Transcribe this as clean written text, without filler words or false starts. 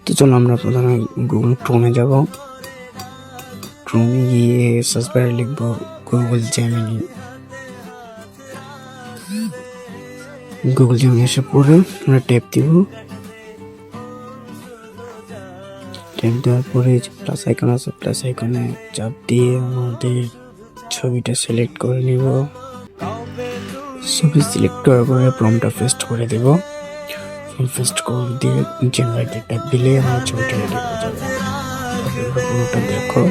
তো চলো আমরা প্রথমে গুগল ক্রোমে যাব। ক্রোমে গিয়ে সার্চ বারে লিখবো গুগল জেমিনি। গুগল জেমিনি এসে পরে আমরা ট্যাপ দিব। ট্যাপ দেওয়ার পরে প্লাস আইকন আছে, প্লাস আইকনে চাপ দিয়ে আমাদের ছবিটা সিলেক্ট করে নিব। ছবি সিলেক্ট করার পরে প্রম্পটটা পেস্ট করে দেব। পেস্ট করে দিয়ে জেনারেট ট্যাপ দিলে আমার ছবিটা রেডি হয়ে যাবে। পুরোটা দেখো।